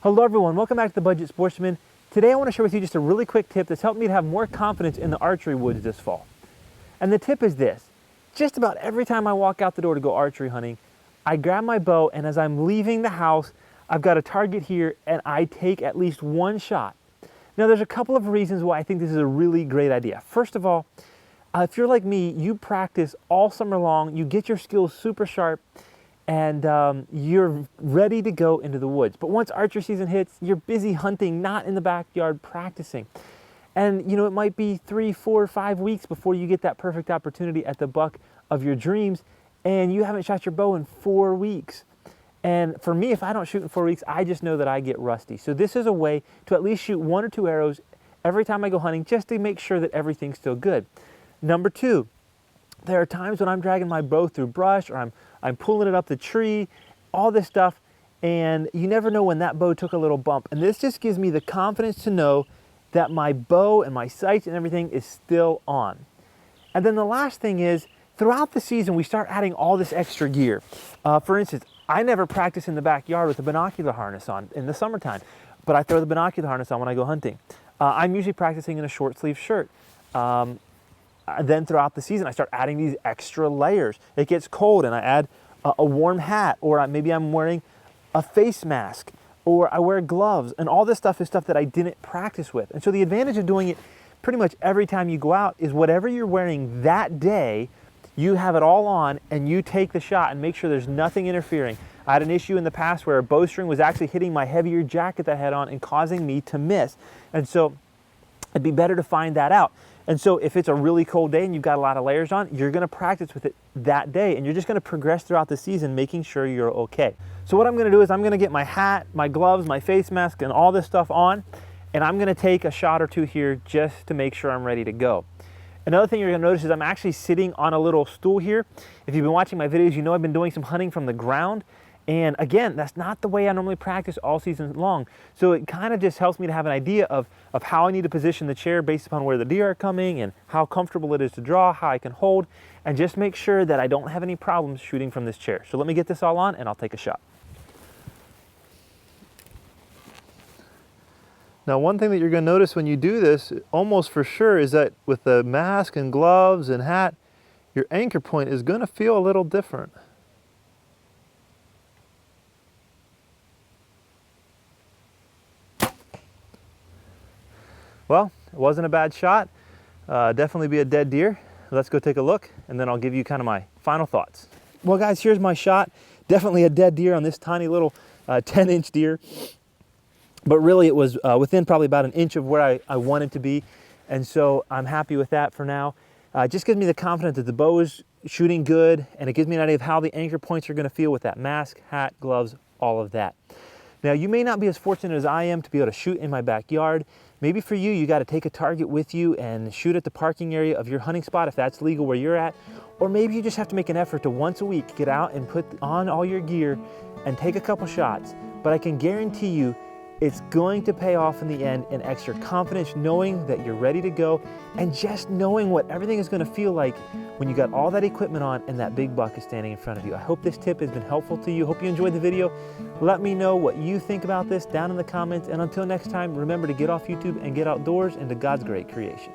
Hello everyone, welcome back to The Budget Sportsman. Today I want to share with you just a really quick tip that's helped me to have more confidence in the archery woods this fall. And the tip is this: just about every time I walk out the door to go archery hunting, I grab my bow, and as I'm leaving the house, I've got a target here and I take at least one shot. Now there's a couple of reasons why I think this is a really great idea. First of all, if you're like me, you practice all summer long, you get your skills super sharp, and you're ready to go into the woods. But once archery season hits, you're busy hunting, not in the backyard practicing. And you know, it might be 3, 4, 5 weeks before you get that perfect opportunity at the buck of your dreams, and you haven't shot your bow in 4 weeks. And for me, if I don't shoot in 4 weeks, I just know that I get rusty. So this is a way to at least shoot 1 or 2 arrows every time I go hunting, just to make sure that everything's still good. Number 2, there are times when I'm dragging my bow through brush, or I'm pulling it up the tree, all this stuff, and you never know when that bow took a little bump. And this just gives me the confidence to know that my bow and my sights and everything is still on. And then the last thing is, throughout the season, we start adding all this extra gear. For instance, I never practice in the backyard with a binocular harness on in the summertime, but I throw the binocular harness on when I go hunting. I'm usually practicing in a short sleeve shirt. Then throughout the season, I start adding these extra layers. It gets cold and I add a warm hat, or maybe I'm wearing a face mask, or I wear gloves, and all this stuff is stuff that I didn't practice with. And so the advantage of doing it pretty much every time you go out is whatever you're wearing that day, you have it all on and you take the shot and make sure there's nothing interfering. I had an issue in the past where a bowstring was actually hitting my heavier jacket that I had on and causing me to miss. And so it'd be better to find that out. And so if it's a really cold day and you've got a lot of layers on, you're gonna practice with it that day, and you're just gonna progress throughout the season, making sure you're okay. So what I'm gonna do is I'm gonna get my hat, my gloves, my face mask, and all this stuff on, and I'm gonna take a shot or 2 here just to make sure I'm ready to go. Another thing you're gonna notice is I'm actually sitting on a little stool here. If you've been watching my videos, you know I've been doing some hunting from the ground. And again, that's not the way I normally practice all season long. So it kind of just helps me to have an idea of how I need to position the chair based upon where the deer are coming and how comfortable it is to draw, how I can hold, and just make sure that I don't have any problems shooting from this chair. So let me get this all on and I'll take a shot. Now, one thing that you're going to notice when you do this, almost for sure, is that with the mask and gloves and hat, your anchor point is going to feel a little different. Well, it wasn't a bad shot. Definitely be a dead deer. Let's go take a look, and then I'll give you kind of my final thoughts. Well guys, here's my shot. Definitely a dead deer on this tiny little 10-inch deer. But really it was within probably about 1 inch of where I wanted to be. And so I'm happy with that for now. It just gives me the confidence that the bow is shooting good, and it gives me an idea of how the anchor points are gonna feel with that mask, hat, gloves, all of that. Now, you may not be as fortunate as I am to be able to shoot in my backyard. Maybe for you, you got to take a target with you and shoot at the parking area of your hunting spot if that's legal where you're at. Or maybe you just have to make an effort to once a week get out and put on all your gear and take a couple shots. But I can guarantee you, it's going to pay off in the end in extra confidence, knowing that you're ready to go, and just knowing what everything is going to feel like when you got all that equipment on and that big buck is standing in front of you. I hope this tip has been helpful to you. Hope you enjoyed the video. Let me know what you think about this down in the comments. And until next time, remember to get off YouTube and get outdoors into God's great creation.